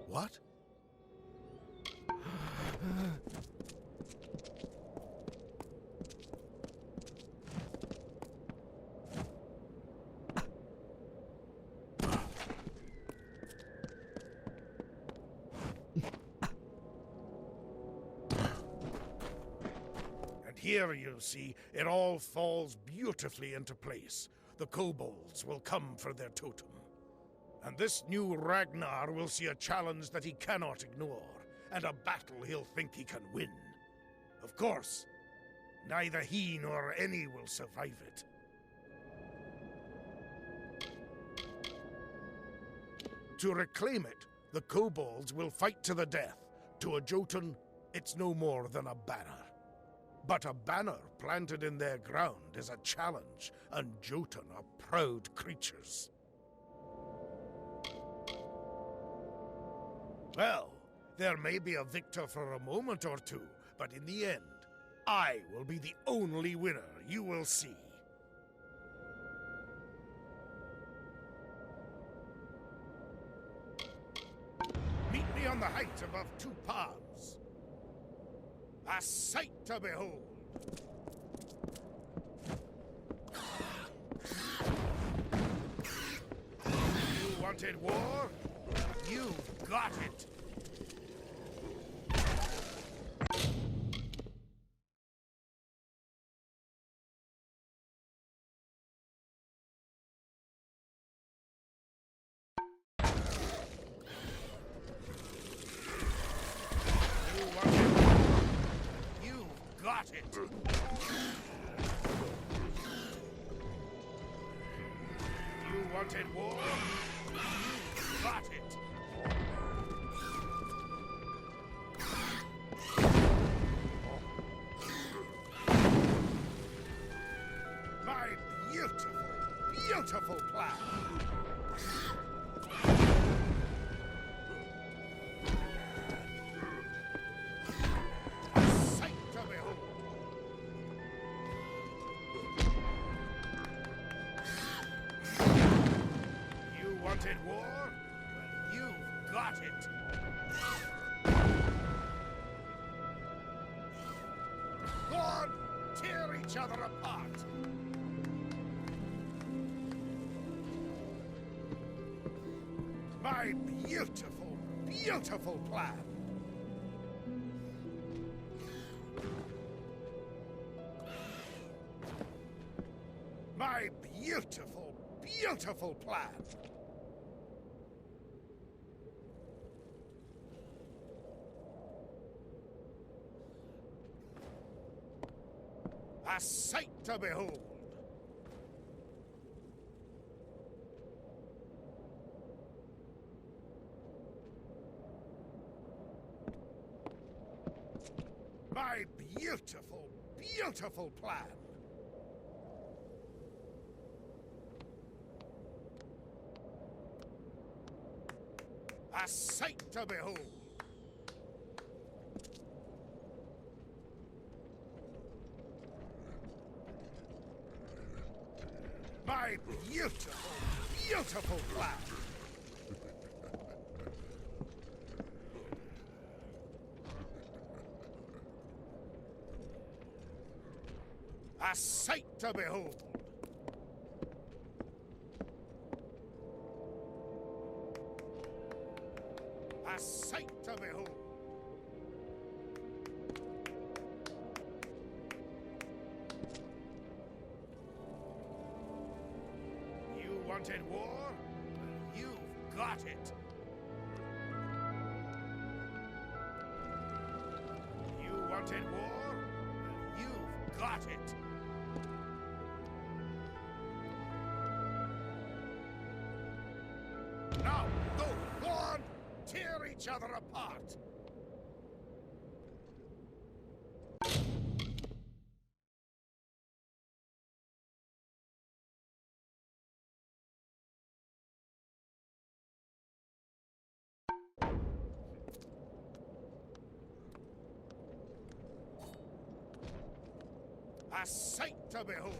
What? And here, you see, it all falls beautifully into place. The kobolds will come for their totem. And this new Ragnar will see a challenge that he cannot ignore, and a battle he'll think he can win. Of course, neither he nor any will survive it. To reclaim it, the kobolds will fight to the death. To a Jotun, it's no more than a banner. But a banner planted in their ground is a challenge, and Jotun are proud creatures. Well, there may be a victor for a moment or two, but in the end, I will be the only winner, you will see. Meet me on the height above 2 palms. A sight to behold. You wanted war? You've got it. Got it! You wanted war? You got it! My beautiful, beautiful plan! Wanted war? Well, you've got it. Go on, tear each other apart. My beautiful, beautiful plan. My beautiful, beautiful plan. A sight to behold! My beautiful, beautiful plan! A sight to behold! My beautiful, beautiful plan! A sight to behold! A sight to behold! You wanted war? Well, you've got it! Wanted war? Well, you've got it. Now, go on! Tear each other apart! A sight to behold!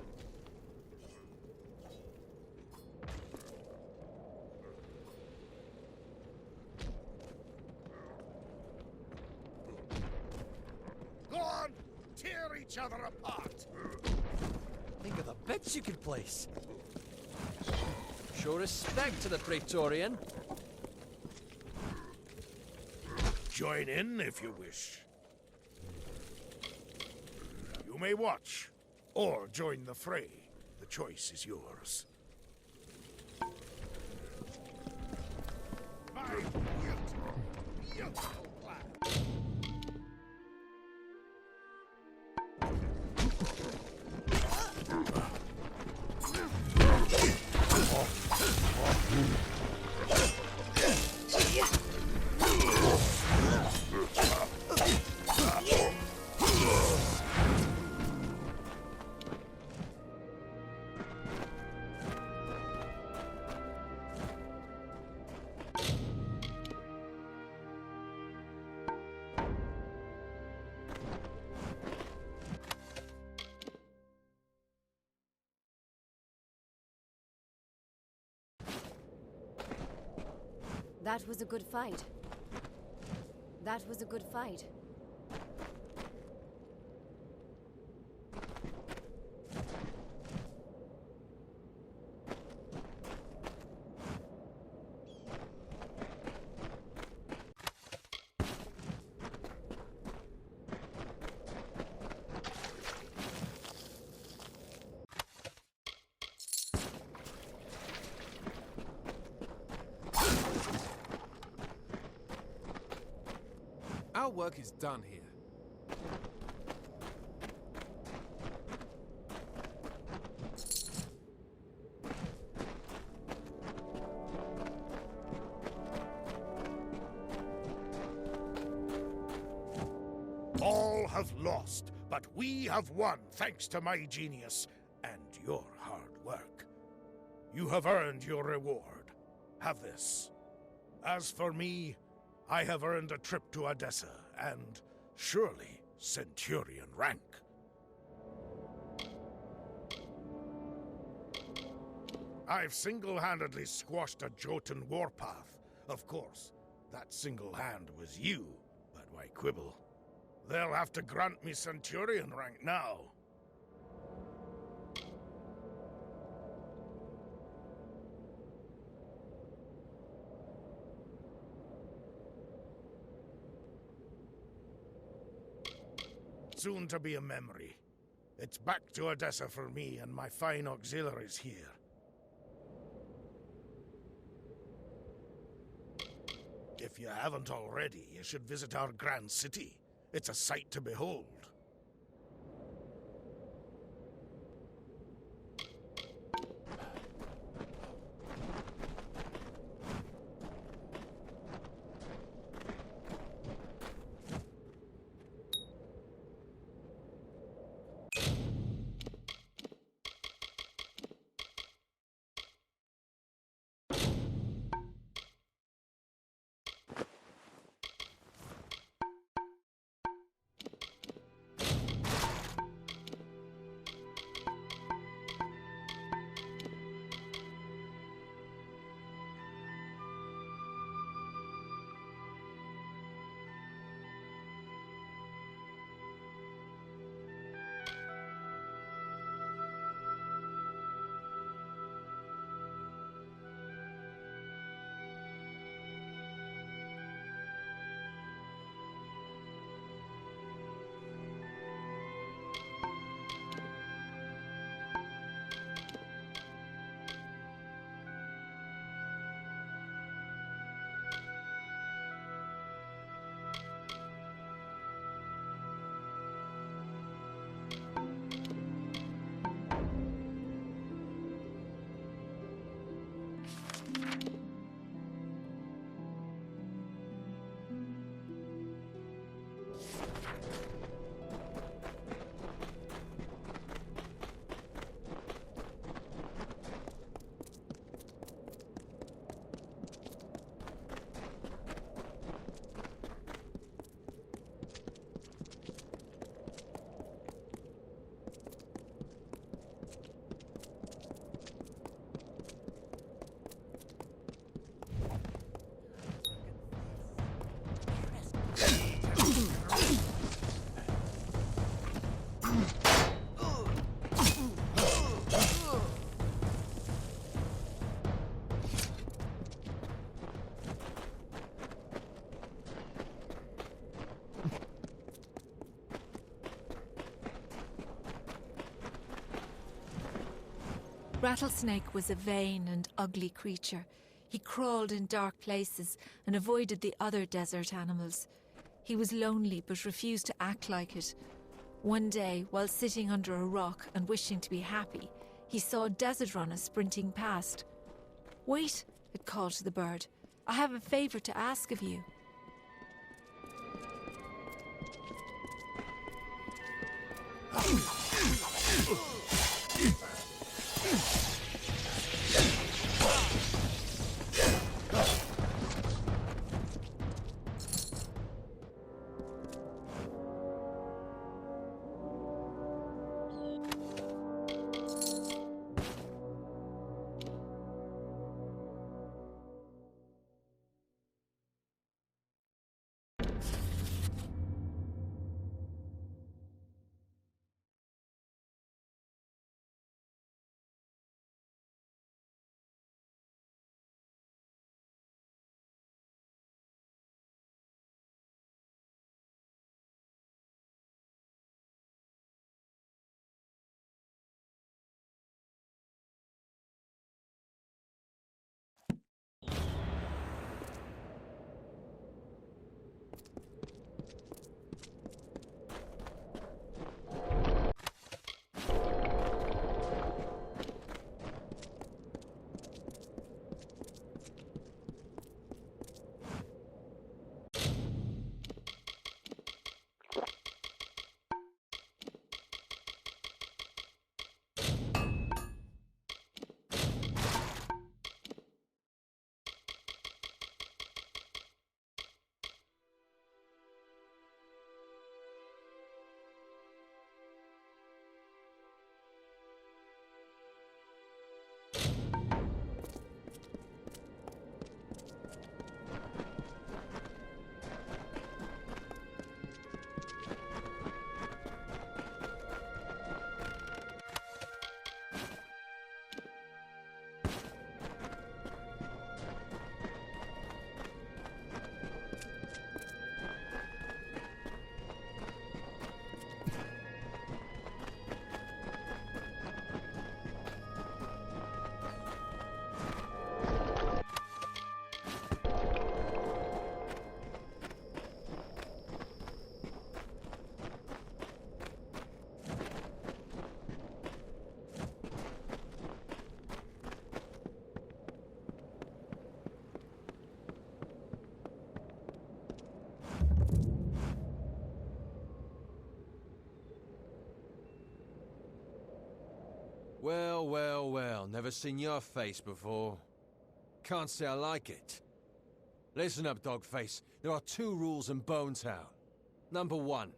Go on! Tear each other apart! Think of the bits you could place. Show respect to the Praetorian. Join in if you wish. You may watch, or join the fray. The choice is yours. My beautiful, beautiful plan. That was a good fight. That was a good fight. Our work is done here. All have lost, but we have won thanks to my genius and your hard work. You have earned your reward. Have this. As for me, I have earned a trip to Odessa and, surely, Centurion rank. I've single-handedly squashed a Jotun warpath. Of course, that single hand was you, but why quibble? They'll have to grant me Centurion rank now. Soon to be a memory. It's back to Odessa for me and my fine auxiliaries here. If you haven't already, you should visit our grand city. It's a sight to behold. Rattlesnake was a vain and ugly creature. He crawled in dark places and avoided the other desert animals. He was lonely but refused to act like it. One day, while sitting under a rock and wishing to be happy, he saw a desert runner sprinting past. "Wait," it called to the bird. "I have a favor to ask of you." Well, well, well. Never seen your face before. Can't say I like it. Listen up, Dogface. There are two rules in Bone Town. Number one,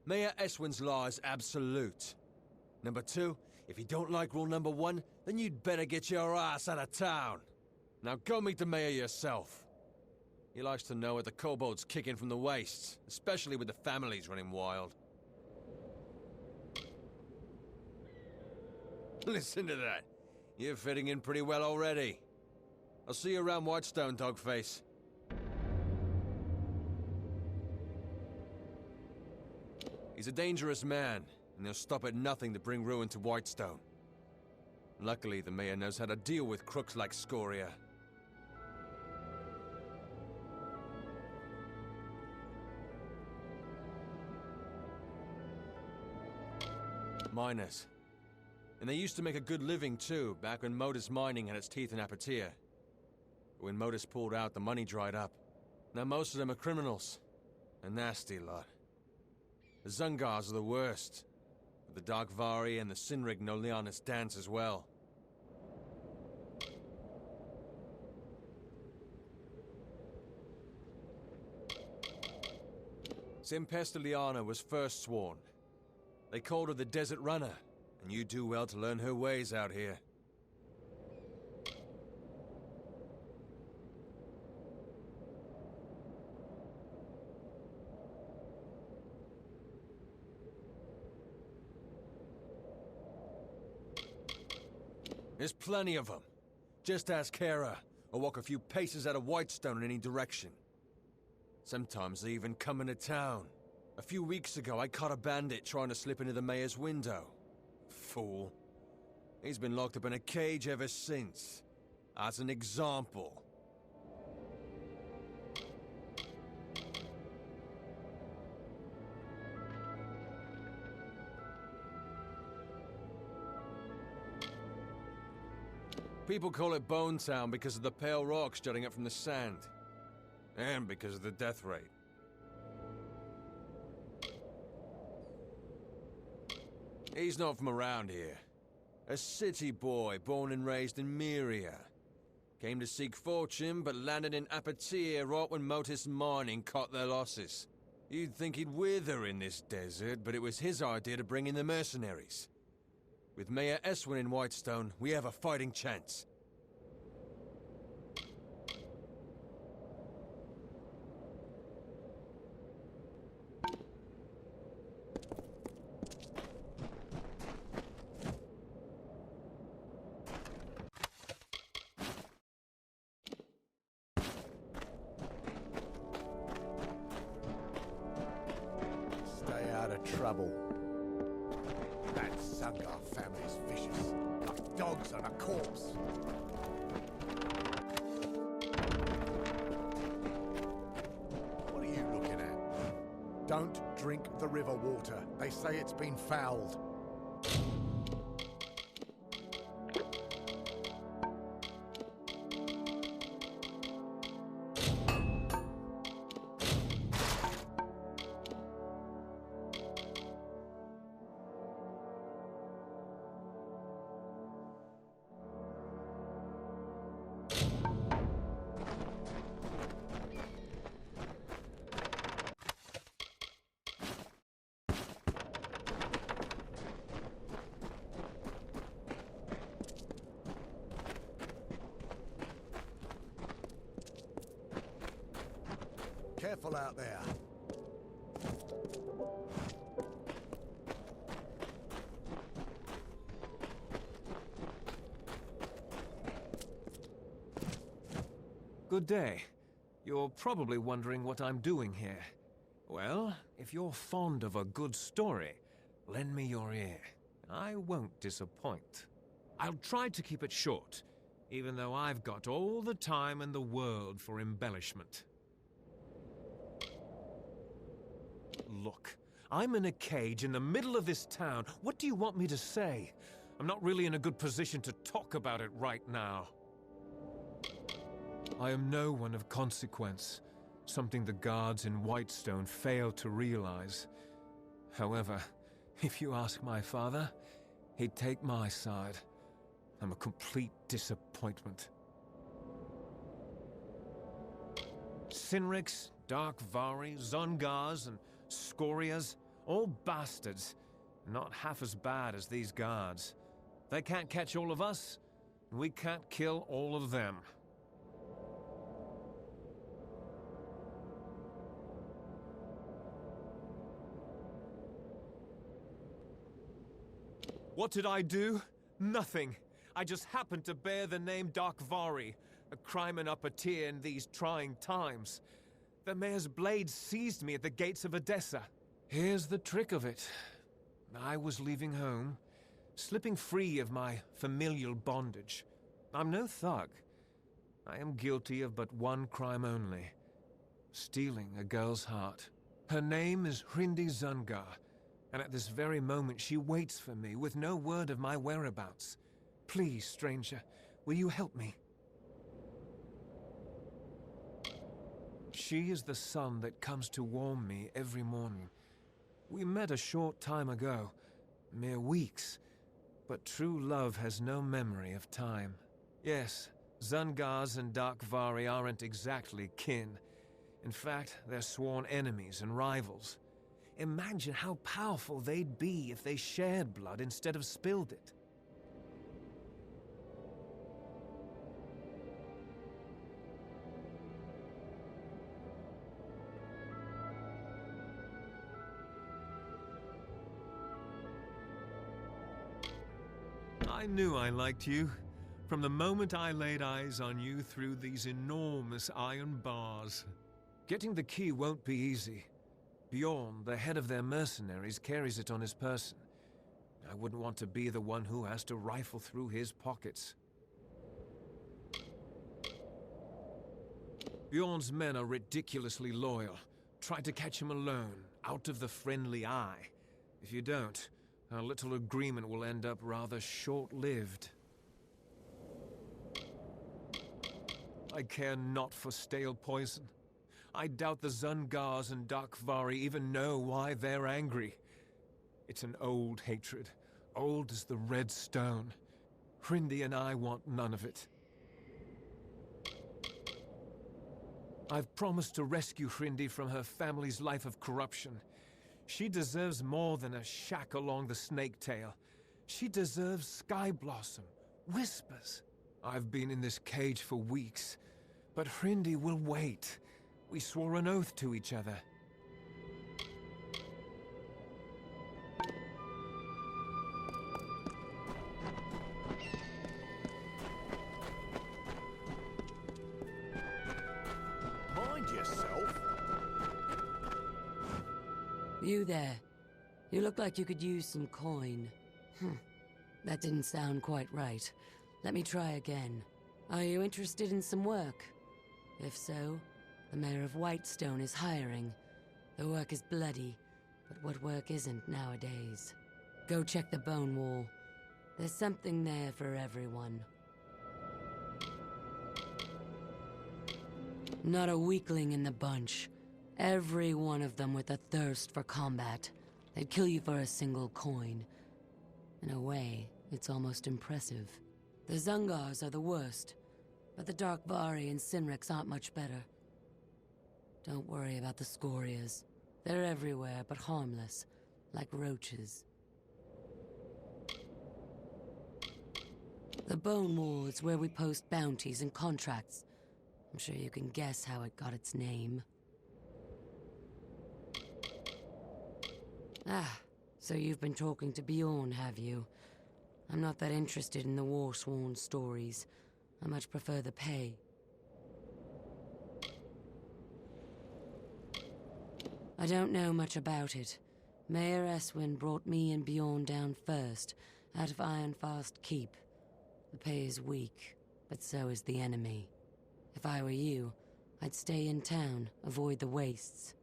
Mayor Eswin's law is absolute. Number two, if you don't like rule number one, then you'd better get your ass out of town. Now go meet the mayor yourself. He likes to know what the kobolds kick in from the wastes, especially with the families running wild. Listen to that. You're fitting in pretty well already. I'll see you around Whitestone, Dogface. He's a dangerous man, and he'll stop at nothing to bring ruin to Whitestone. Luckily, the mayor knows how to deal with crooks like Scoria. Miners. And they used to make a good living, too, back when Modus mining had its teeth in Apatia. But when Modus pulled out, the money dried up. Now most of them are criminals. A nasty lot. The Zungars are the worst. But the Darkvari and the Sinrig know Liana's dance as well. Simpesta Liana was first sworn. They called her the Desert Runner, and you do well to learn her ways out here. There's plenty of them. Just ask Kara, or walk a few paces out of Whitestone in any direction. Sometimes they even come into town. A few weeks ago, I caught a bandit trying to slip into the mayor's window. Fool. He's been locked up in a cage ever since. As an example. People call it Bone Town because of the pale rocks jutting up from the sand. And because of the death rate. He's not from around here. A city boy born and raised in Myria. Came to seek fortune, but landed in Apatia right when Motus Mining caught their losses. You'd think he'd wither in this desert, but it was his idea to bring in the mercenaries. With Mayor Eswin in Whitestone, we have a fighting chance. Stay out of trouble. That Sungar family's vicious, like dogs on a corpse. What are you looking at? Don't drink the river water. They say it's been fouled. Careful out there. Good day. You're probably wondering what I'm doing here. Well, if you're fond of a good story, lend me your ear. I won't disappoint. I'll try to keep it short, even though I've got all the time in the world for embellishment. Look, I'm in a cage in the middle of this town. What do you want me to say? I'm not really in a good position to talk about it right now. I am no one of consequence, something the guards in Whitestone failed to realize. However, if you ask my father, he'd take my side. I'm a complete disappointment. Sinriks, Darkvari, Zungars, and Scorias, all bastards. Not half as bad as these guards. They can't catch all of us, and we can't kill all of them. What did I do? Nothing. I just happened to bear the name Darkvari, a crime and Apatia in these trying times. The mayor's blade seized me at the gates of Edessa. Here's the trick of it. I was leaving home, slipping free of my familial bondage. I'm no thug. I am guilty of but one crime only. Stealing a girl's heart. Her name is Hrindi Zungar, and at this very moment she waits for me with no word of my whereabouts. Please, stranger, will you help me? She is the sun that comes to warm me every morning. We met a short time ago, mere weeks. But true love has no memory of time. Yes, Zungars and Darkvari aren't exactly kin. In fact, they're sworn enemies and rivals. Imagine how powerful they'd be if they shared blood instead of spilled it. I knew I liked you. From the moment I laid eyes on you through these enormous iron bars. Getting the key won't be easy. Bjorn, the head of their mercenaries, carries it on his person. I wouldn't want to be the one who has to rifle through his pockets. Bjorn's men are ridiculously loyal. Try to catch him alone, out of the friendly eye. If you don't, our little agreement will end up rather short-lived. I care not for stale poison. I doubt the Zungars and Darkvari even know why they're angry. It's an old hatred, old as the Red Stone. Hrindi and I want none of it. I've promised to rescue Hrindi from her family's life of corruption. She deserves more than a shack along the Snake Tail. She deserves Sky Blossom, Whispers. I've been in this cage for weeks, but Hrindi will wait. We swore an oath to each other. Mind yourself. You there. You look like you could use some coin. That didn't sound quite right. Let me try again. Are you interested in some work? If so, the Mayor of Whitestone is hiring. The work is bloody, but what work isn't nowadays? Go check the bone wall. There's something there for everyone. Not a weakling in the bunch. Every one of them with a thirst for combat. They'd kill you for a single coin. In a way, it's almost impressive. The Zungars are the worst, but the Darkvari and Sinriks aren't much better. Don't worry about the Scorias. They're everywhere, but harmless, like roaches. The Bone Wall is where we post bounties and contracts. I'm sure you can guess how it got its name. Ah, so you've been talking to Bjorn, have you? I'm not that interested in the Warsworn stories. I much prefer the pay. I don't know much about it. Mayor Eswin brought me and Bjorn down first, out of Ironfast Keep. The pay is weak, but so is the enemy. If I were you, I'd stay in town, avoid the wastes.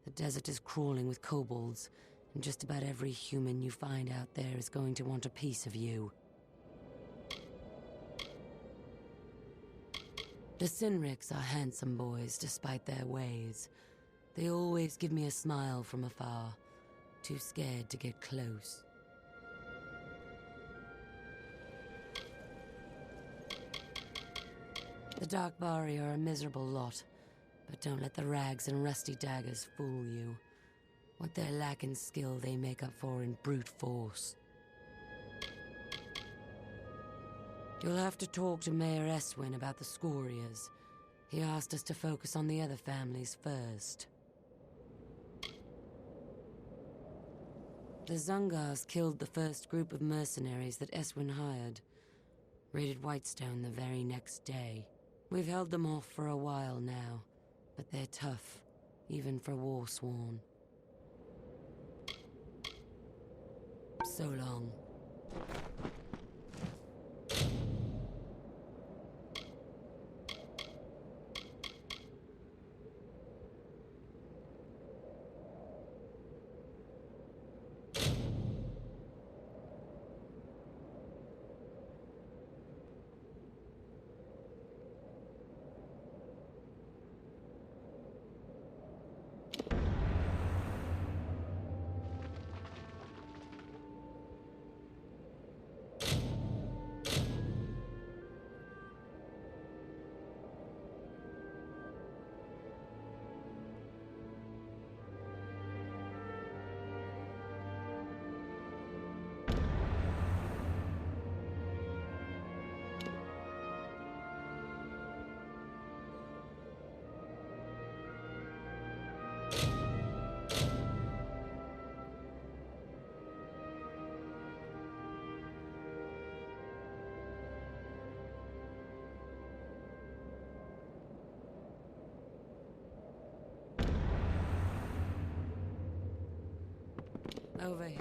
The desert is crawling with kobolds, and just about every human you find out there is going to want a piece of you. The Sinriks are handsome boys, despite their ways. They always give me a smile from afar, too scared to get close. The Darkvari are a miserable lot, but don't let the rags and rusty daggers fool you. What they lack in skill, they make up for in brute force. You'll have to talk to Mayor Eswin about the Scorias. He asked us to focus on the other families first. The Zungars killed the first group of mercenaries that Eswin hired. Raided Whitestone the very next day. We've held them off for a while now, but they're tough, even for Warsworn. So long. Over here.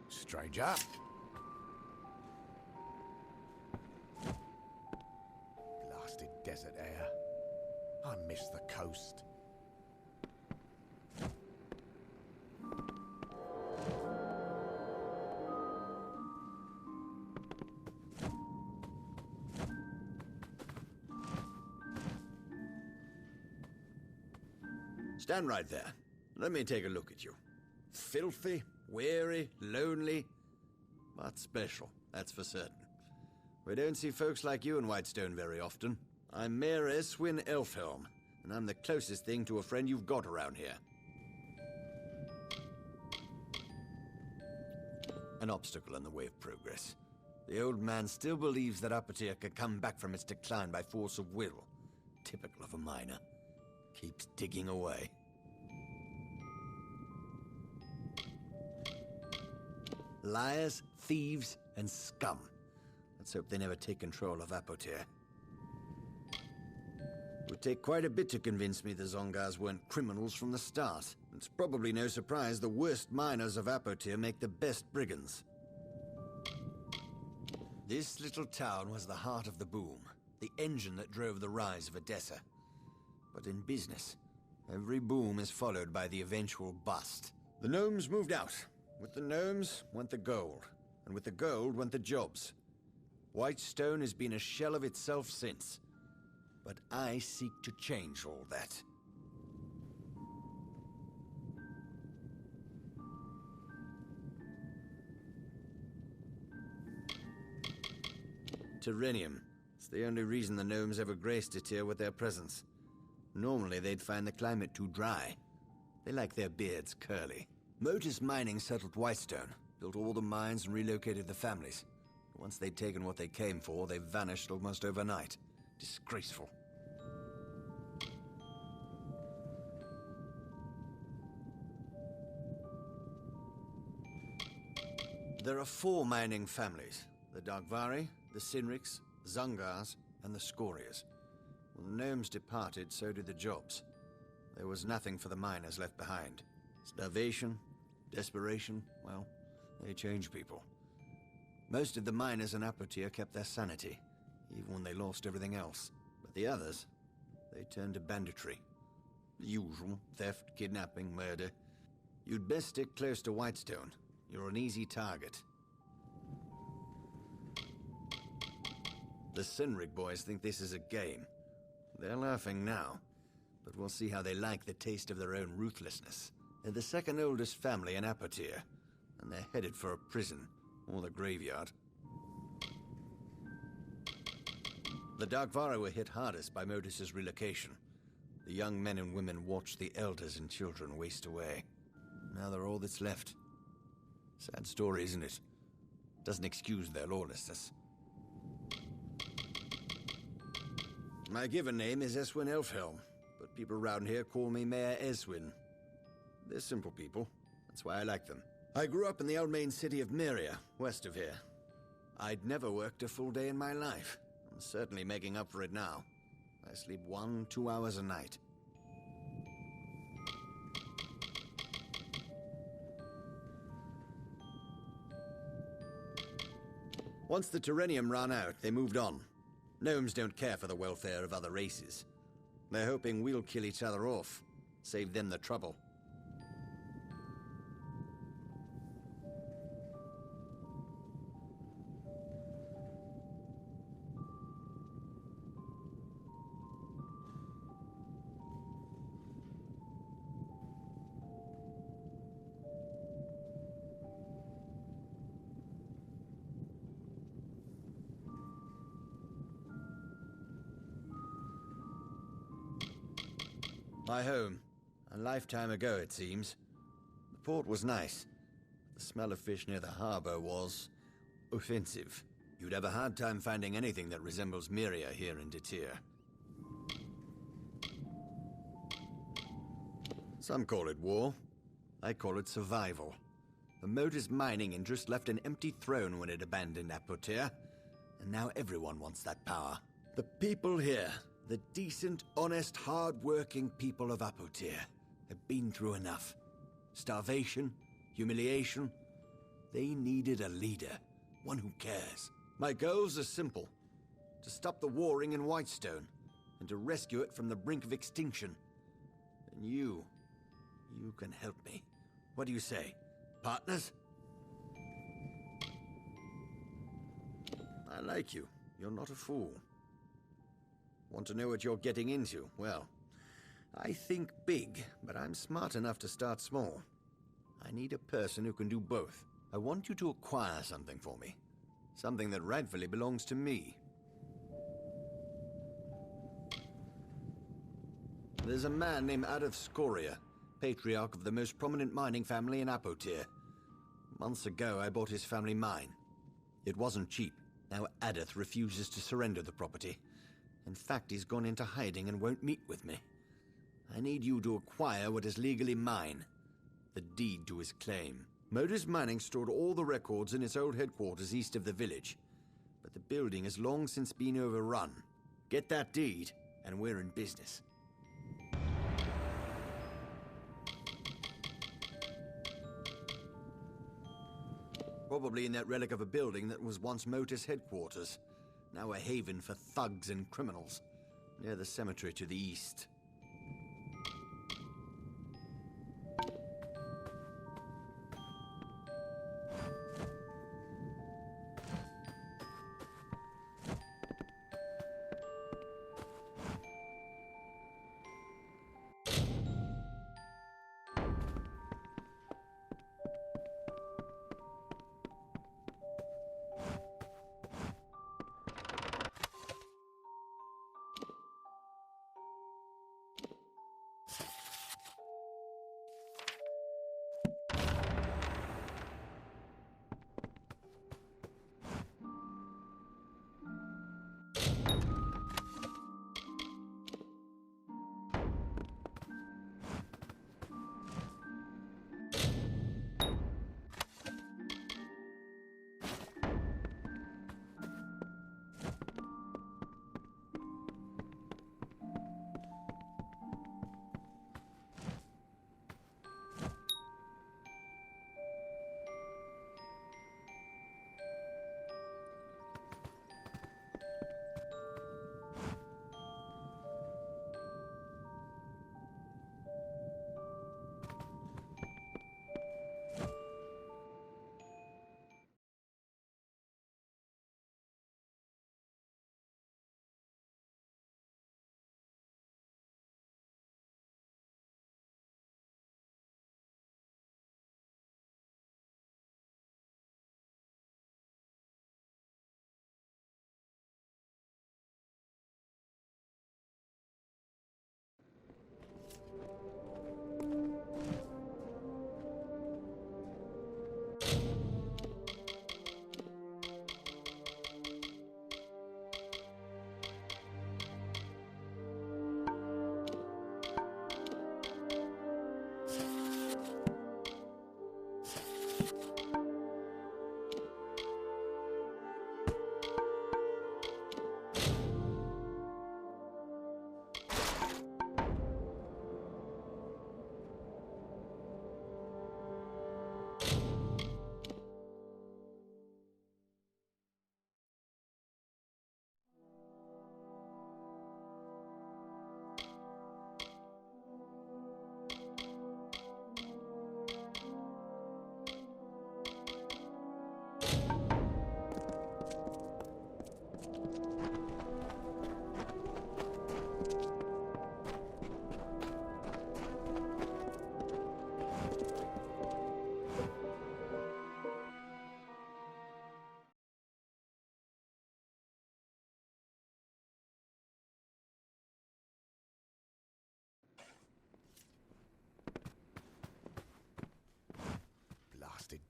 Stranger. Blasted desert air. I miss the coast. Stand right there. Let me take a look at you. Filthy, weary, lonely, but special, that's for certain. We don't see folks like you in Whitestone very often. I'm Mayor Eswin Elfhelm, and I'm the closest thing to a friend you've got around here. An obstacle in the way of progress. The old man still believes that Apotia could come back from its decline by force of will. Typical of a miner. Keeps digging away. Liars, thieves, and scum. Let's hope they never take control of Apotia. It would take quite a bit to convince me the Zongars weren't criminals from the start. It's probably no surprise the worst miners of Apotia make the best brigands. This little town was the heart of the boom, the engine that drove the rise of Edessa. But in business, every boom is followed by the eventual bust. The gnomes moved out. With the gnomes went the gold, and with the gold went the jobs. Whitestone has been a shell of itself since, but I seek to change all that. Terrenium. It's the only reason the gnomes ever graced it here with their presence. Normally they'd find the climate too dry. They like their beards curly. Motus Mining settled Whitestone, built all the mines and relocated the families. Once they'd taken what they came for, they vanished almost overnight. Disgraceful. There are 4 mining families. The Darkvari, the Sinriks, the Zongars, and the Scorias. When the gnomes departed, so did the jobs. There was nothing for the miners left behind. Starvation, desperation, well, they change people. Most of the miners in Apotia kept their sanity, even when they lost everything else. But the others, they turned to banditry. The usual, theft, kidnapping, murder. You'd best stick close to Whitestone. You're an easy target. The Sinrik boys think this is a game. They're laughing now, but we'll see how they like the taste of their own ruthlessness. They're the second oldest family in Apotia, and they're headed for a prison, or the graveyard. The Darkvari were hit hardest by Modus's relocation. The young men and women watched the elders and children waste away. Now they're all that's left. Sad story, isn't it? Doesn't excuse their lawlessness. My given name is Eswin Elfhelm, but people around here call me Mayor Eswin. They're simple people. That's why I like them. I grew up in the Almain city of Myria, west of here. I'd never worked a full day in my life. I'm certainly making up for it now. I sleep 1-2 hours a night. Once the Terrenium ran out, they moved on. Gnomes don't care for the welfare of other races. They're hoping we'll kill each other off. Save them the trouble. My home. A lifetime ago, it seems. The port was nice. The smell of fish near the harbor was offensive. You'd have a hard time finding anything that resembles Myria here in Detir. Some call it war. I call it survival. The Motor's mining interest left an empty throne when it abandoned Apotir, and now everyone wants that power. The people here, the decent, honest, hard-working people of Apotir, have been through enough. Starvation, humiliation. They needed a leader, one who cares. My goals are simple. To stop the warring in Whitestone, and to rescue it from the brink of extinction. And you can help me. What do you say? Partners? I like you. You're not a fool. Want to know what you're getting into? Well, I think big, but I'm smart enough to start small. I need a person who can do both. I want you to acquire something for me. Something that rightfully belongs to me. There's a man named Adolf Scoria, patriarch of the most prominent mining family in Apotir. Months ago, I bought his family mine. It wasn't cheap. Now Adolf refuses to surrender the property. In fact, he's gone into hiding and won't meet with me. I need you to acquire what is legally mine. The deed to his claim. Modus Mining stored all the records in its old headquarters east of the village. But the building has long since been overrun. Get that deed, and we're in business. Probably in that relic of a building that was once Motus headquarters. Now a haven for thugs and criminals, near the cemetery to the east.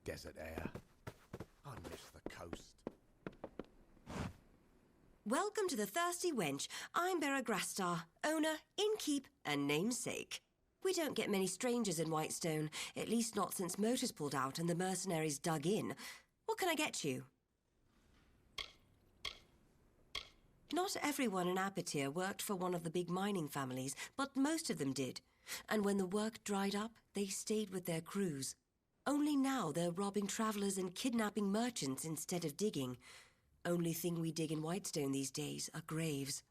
desert air. I miss the coast. Welcome to the Thirsty Wench. I'm Bera Grastar, owner, innkeep, and namesake. We don't get many strangers in Whitestone, at least not since Motors pulled out and the mercenaries dug in. What can I get you? Not everyone in Apatir worked for one of the big mining families, but most of them did. And when the work dried up, they stayed with their crews. Only now they're robbing travelers and kidnapping merchants instead of digging. Only thing we dig in Whitestone these days are graves.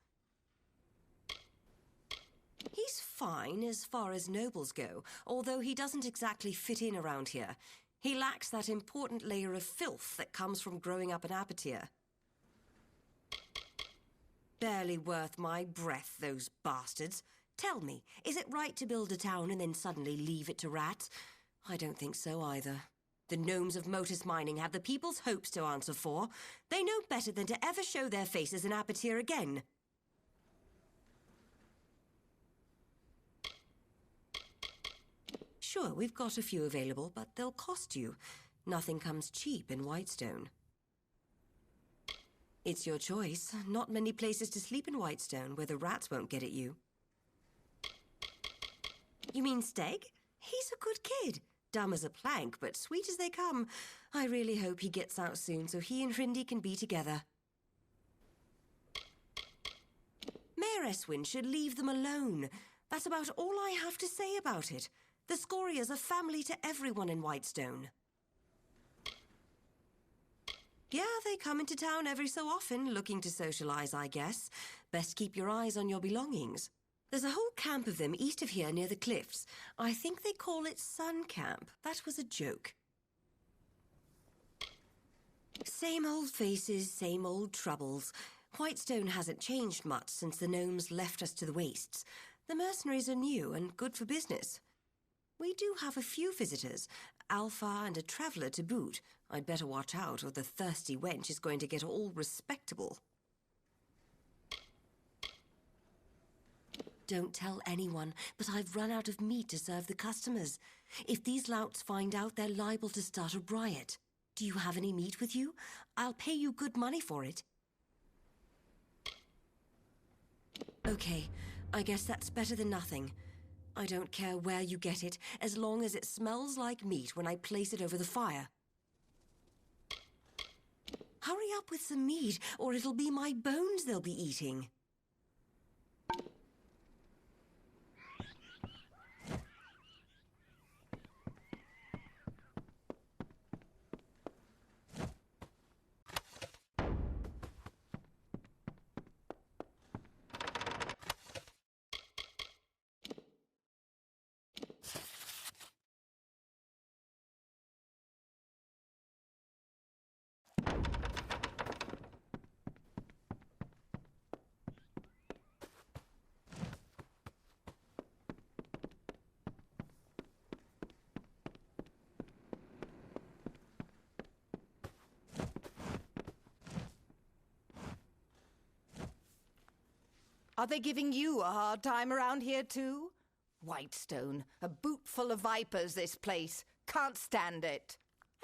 He's fine as far as nobles go, although he doesn't exactly fit in around here. He lacks that important layer of filth that comes from growing up in Apatir. Barely worth my breath, those bastards. Tell me, is it right to build a town and then suddenly leave it to rats? I don't think so either. The gnomes of Motus Mining have the people's hopes to answer for. They know better than to ever show their faces in Apatir again. Sure, we've got a few available, but they'll cost you. Nothing comes cheap in Whitestone. It's your choice. Not many places to sleep in Whitestone where the rats won't get at you. You mean Steg? He's a good kid. Dumb as a plank, but sweet as they come. I really hope he gets out soon so he and Rindy can be together. Mayor Eswin should leave them alone. That's about all I have to say about it. The Scorias are family to everyone in Whitestone. Yeah, they come into town every so often, looking to socialize, I guess. Best keep your eyes on your belongings. There's a whole camp of them east of here near the cliffs. I think they call it Sun Camp. That was a joke. Same old faces, same old troubles. Whitestone hasn't changed much since the gnomes left us to the wastes. The mercenaries are new and good for business. We do have a few visitors, Alpha and a traveller to boot. I'd better watch out or the thirsty wench is going to get all respectable. Don't tell anyone, but I've run out of meat to serve the customers. If these louts find out, they're liable to start a riot. Do you have any meat with you? I'll pay you good money for it. Okay, I guess that's better than nothing. I don't care where you get it, as long as it smells like meat when I place it over the fire. Hurry up with some meat, or it'll be my bones they'll be eating. Are they giving you a hard time around here, too? Whitestone, a boot full of vipers, this place. Can't stand it.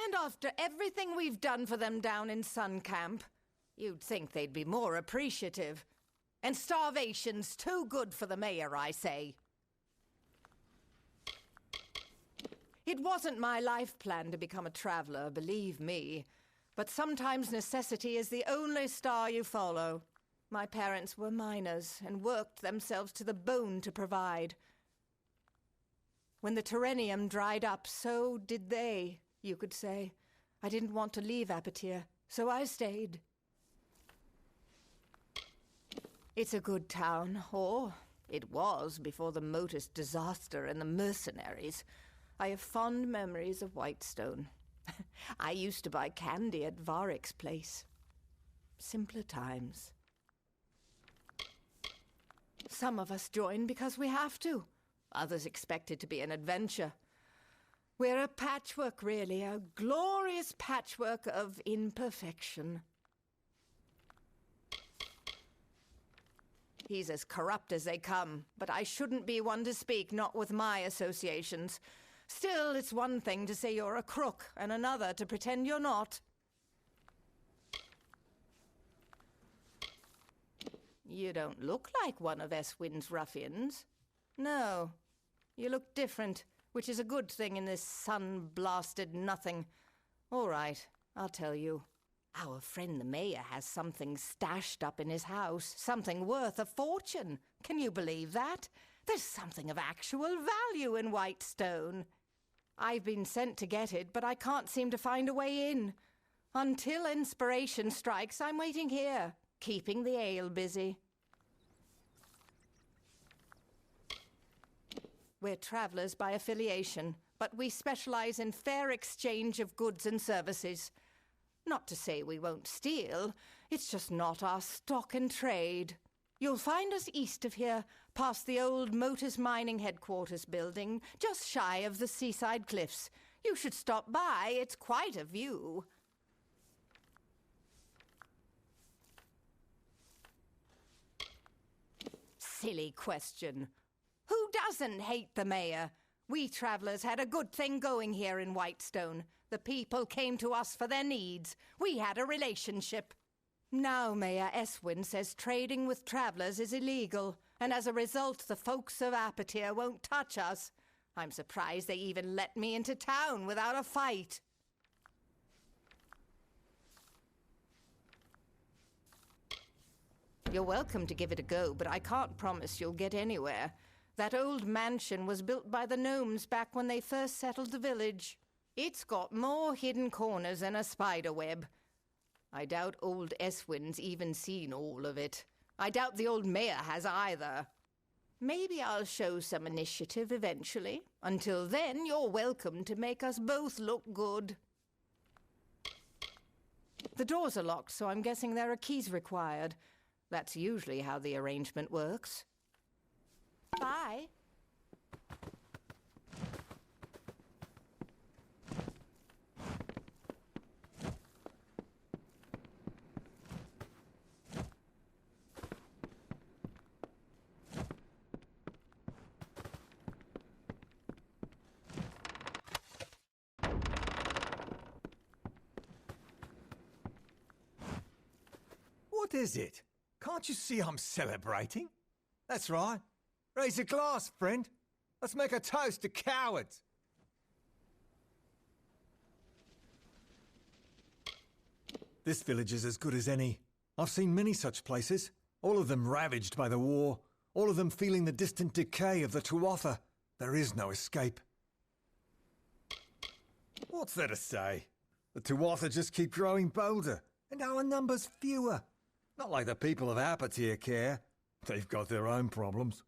And after everything we've done for them down in Sun Camp, you'd think they'd be more appreciative. And starvation's too good for the mayor, I say. It wasn't my life plan to become a traveler, believe me. But sometimes necessity is the only star you follow. My parents were miners and worked themselves to the bone to provide. When the Terrenium dried up, so did they, you could say. I didn't want to leave Apatir, so I stayed. It's a good town, or it was before the Motus disaster and the mercenaries. I have fond memories of Whitestone. I used to buy candy at Varric's place. Simpler times. Some of us join because we have to. Others expect it to be an adventure. We're a patchwork, really, a glorious patchwork of imperfection. He's as corrupt as they come, but I shouldn't be one to speak, not with my associations. Still, it's one thing to say you're a crook, and another to pretend you're not. You don't look like one of Eswin's ruffians. No, you look different, which is a good thing in this sun-blasted nothing. All right, I'll tell you. Our friend the mayor has something stashed up in his house, something worth a fortune. Can you believe that? There's something of actual value in Whitestone. I've been sent to get it, but I can't seem to find a way in. Until inspiration strikes, I'm waiting here, keeping the ale busy. We're travelers by affiliation, but we specialize in fair exchange of goods and services. Not to say we won't steal, it's just not our stock and trade. You'll find us east of here, past the old Motors Mining Headquarters building, just shy of the seaside cliffs. You should stop by, it's quite a view. Silly question. Who doesn't hate the mayor? We travelers had a good thing going here in Whitestone. The people came to us for their needs. We had a relationship. Now Mayor Eswin says trading with travelers is illegal, and as a result, the folks of Apatir won't touch us. I'm surprised they even let me into town without a fight. You're welcome to give it a go, but I can't promise you'll get anywhere. That old mansion was built by the gnomes back when they first settled the village. It's got more hidden corners than a spider web. I doubt old Eswin's even seen all of it. I doubt the old mayor has either. Maybe I'll show some initiative eventually. Until then, you're welcome to make us both look good. The doors are locked, so I'm guessing there are keys required. That's usually how the arrangement works. Bye. What is it? Can't you see I'm celebrating? That's right. Raise a glass, friend. Let's make a toast to cowards. This village is as good as any. I've seen many such places, all of them ravaged by the war, all of them feeling the distant decay of the Tuatha. There is no escape. What's there to say? The Tuatha just keep growing bolder, and our numbers fewer. Not like the people of Apatir care. They've got their own problems.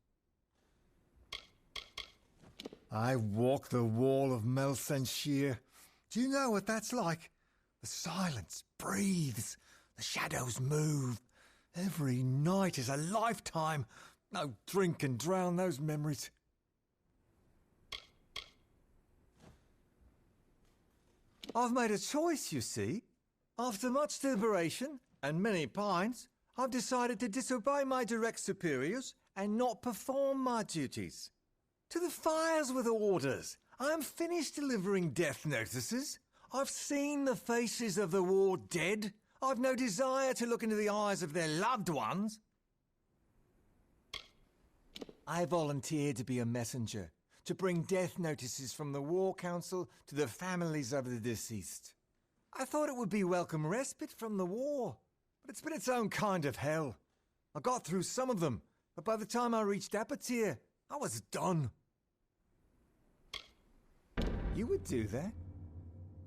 I walk the wall of Melsenshir. Do you know what that's like? The silence breathes. The shadows move. Every night is a lifetime. No drink can drown those memories. I've made a choice, you see. After much deliberation and many pines, I've decided to disobey my direct superiors and not perform my duties. To the fires with orders. I'm finished delivering death notices. I've seen the faces of the war dead. I've no desire to look into the eyes of their loved ones. I volunteered to be a messenger, to bring death notices from the War Council to the families of the deceased. I thought it would be welcome respite from the war, but it's been its own kind of hell. I got through some of them, but by the time I reached Apatir, I was done. You would do that?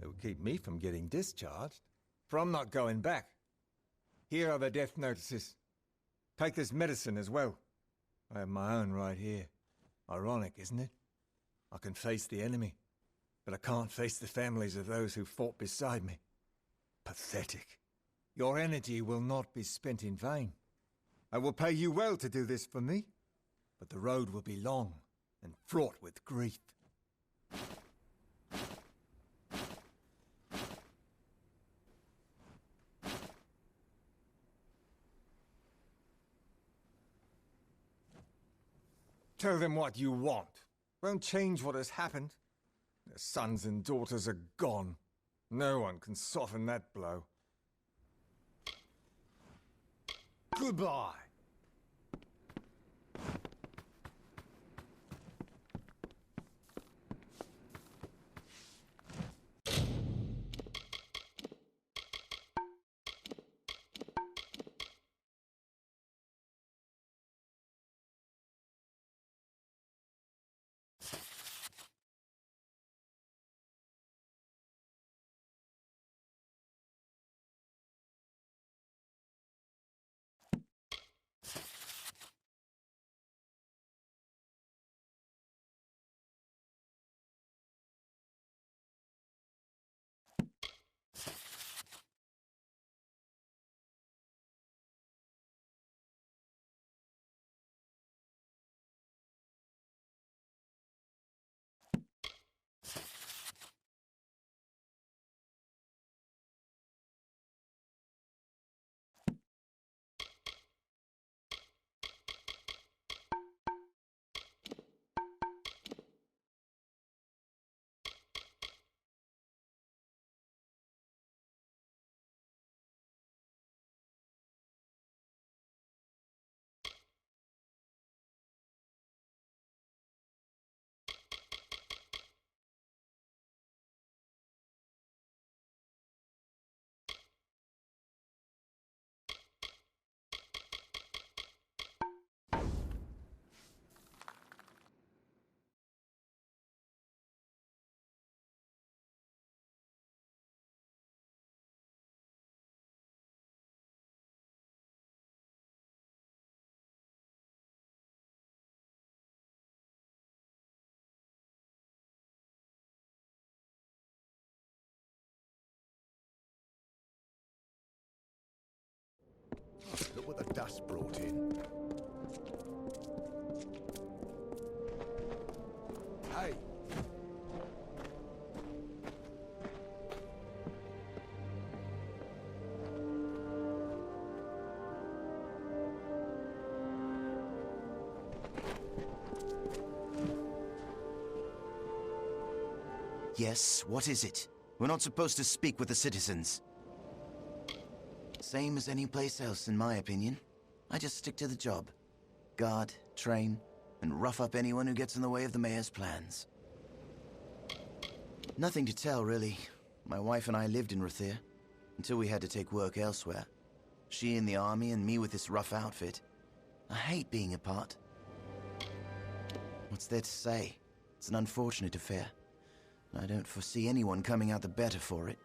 It would keep me from getting discharged, for I'm not going back. Here are the death notices. Take this medicine as well. I have my own right here. Ironic, isn't it? I can face the enemy, but I can't face the families of those who fought beside me. Pathetic. Your energy will not be spent in vain. I will pay you well to do this for me, but the road will be long and fraught with grief. Tell them what you want. Won't change what has happened. Their sons and daughters are gone. No one can soften that blow. Goodbye. Look what the dust brought in. Hey! Yes, what is it? We're not supposed to speak with the citizens. Same as any place else, in my opinion. I just stick to the job. Guard, train, and rough up anyone who gets in the way of the mayor's plans. Nothing to tell, really. My wife and I lived in Rathir, until we had to take work elsewhere. She in the army and me with this rough outfit. I hate being apart. What's there to say? It's an unfortunate affair. I don't foresee anyone coming out the better for it.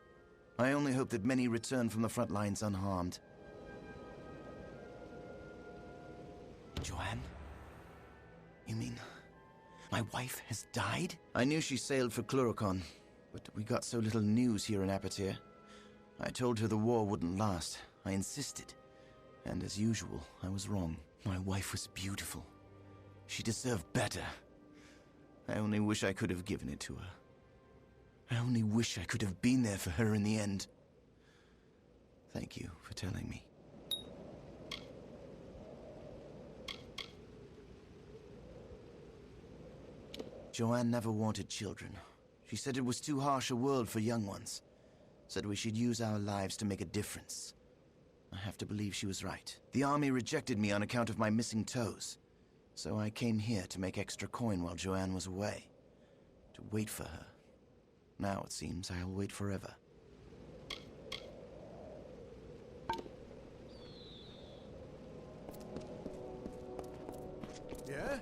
I only hope that many return from the front lines unharmed. Joanne? You mean my wife has died? I knew she sailed for Cluricon, but we got so little news here in Apatir. I told her the war wouldn't last. I insisted. And as usual, I was wrong. My wife was beautiful. She deserved better. I only wish I could have given it to her. I only wish I could have been there for her in the end. Thank you for telling me. Joanne never wanted children. She said it was too harsh a world for young ones. Said we should use our lives to make a difference. I have to believe she was right. The army rejected me on account of my missing toes. So I came here to make extra coin while Joanne was away. To wait for her. Now it seems I'll wait forever. Yeah?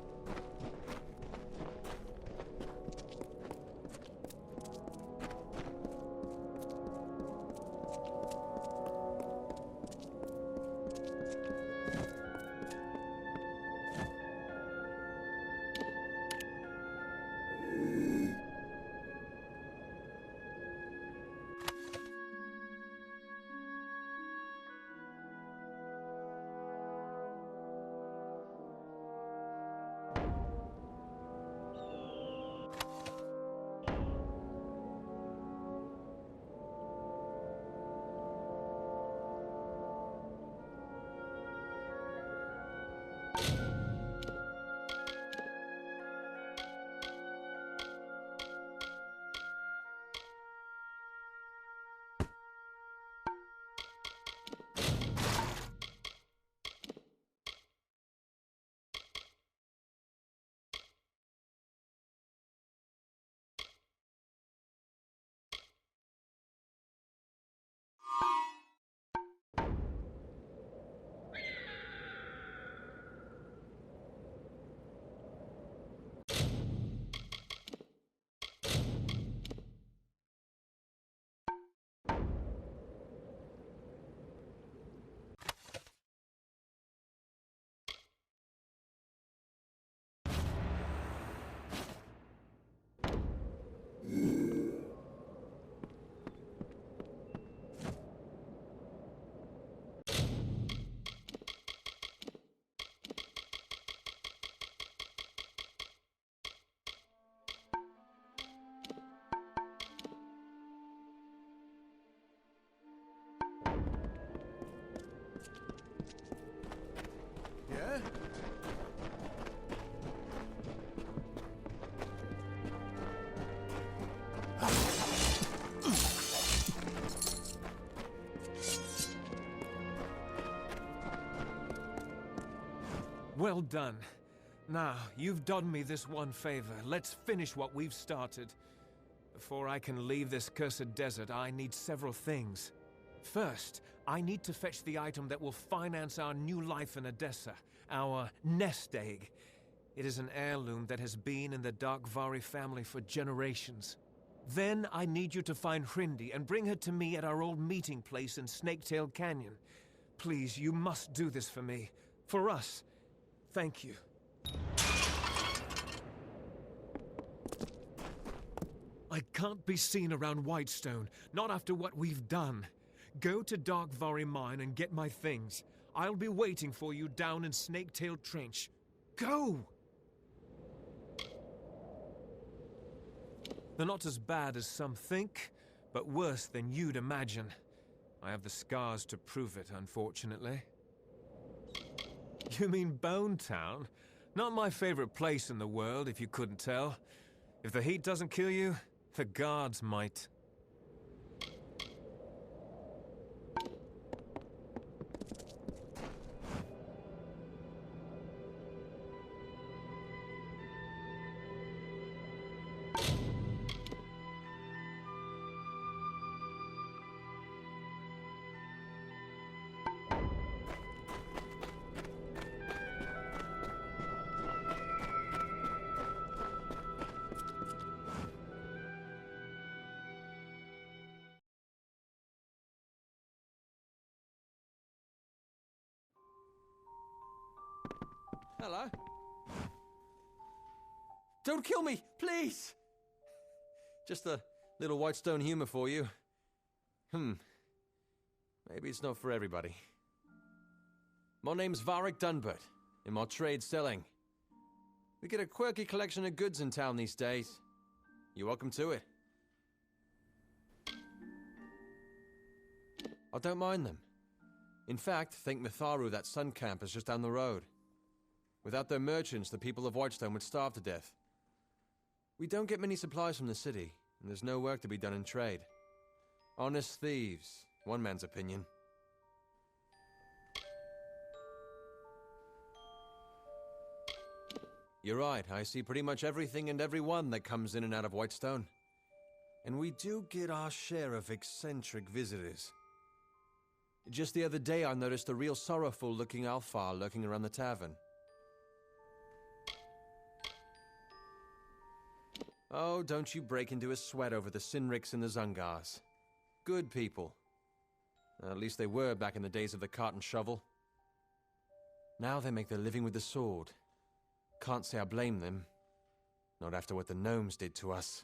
eh? Well done. Now, you've done me this one favor. Let's finish what we've started. Before I can leave this cursed desert, I need several things. First, I need to fetch the item that will finance our new life in Odessa, our nest egg. It is an heirloom that has been in the Darkvari family for generations. Then I need you to find Hrindy and bring her to me at our old meeting place in Snaketail Canyon. Please, you must do this for me. For us. Thank you. I can't be seen around Whitestone, not after what we've done. Go to Darkvari Mine and get my things. I'll be waiting for you down in Snaketail Trench. Go! They're not as bad as some think, but worse than you'd imagine. I have the scars to prove it, unfortunately. You mean Bone Town? Not my favorite place in the world, if you couldn't tell. If the heat doesn't kill you, the guards might. Hello? Don't kill me, please! Just a little Whitestone humor for you. Maybe it's not for everybody. My name's Varric Dunbert, in my trade selling. We get a quirky collection of goods in town these days. You're welcome to it. I don't mind them. In fact, think Mitharu, that sun camp, is just down the road. Without their merchants, the people of Whitestone would starve to death. We don't get many supplies from the city, and there's no work to be done in trade. Honest thieves, one man's opinion. You're right, I see pretty much everything and everyone that comes in and out of Whitestone. And we do get our share of eccentric visitors. Just the other day I noticed a real sorrowful-looking Alfar lurking around the tavern. Oh, don't you break into a sweat over the Sinriks and the Zungars. Good people. At least they were back in the days of the cart and shovel. Now they make their living with the sword. Can't say I blame them. Not after what the gnomes did to us.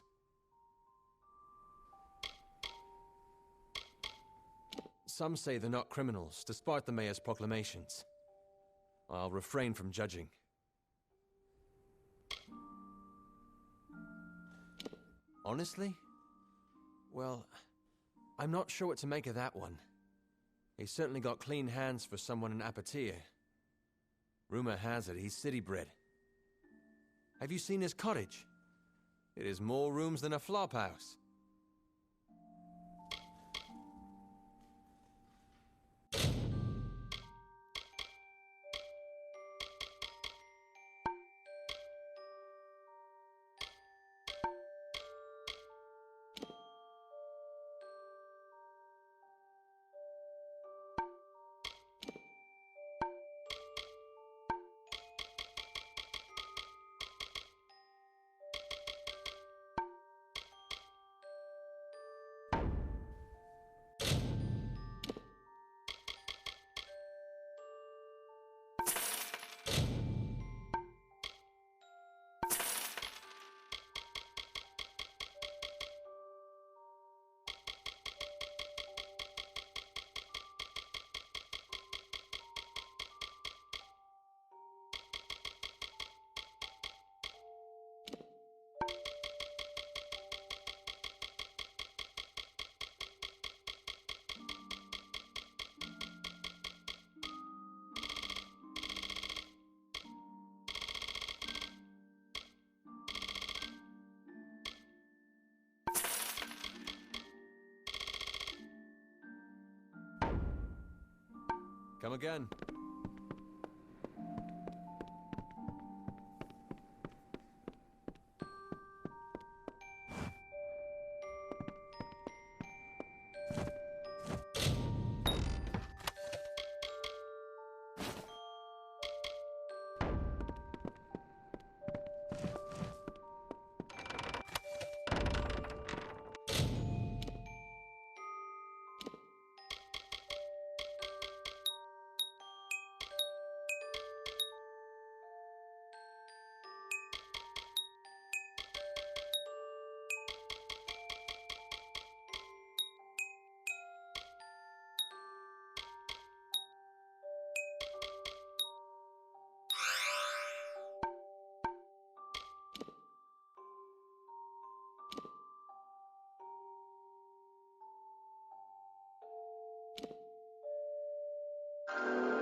Some say they're not criminals, despite the mayor's proclamations. I'll refrain from judging. Honestly? Well, I'm not sure what to make of that one. He's certainly got clean hands for someone in Apatir. Rumor has it he's city-bred. Have you seen his cottage? It is more rooms than a flophouse. Come again. You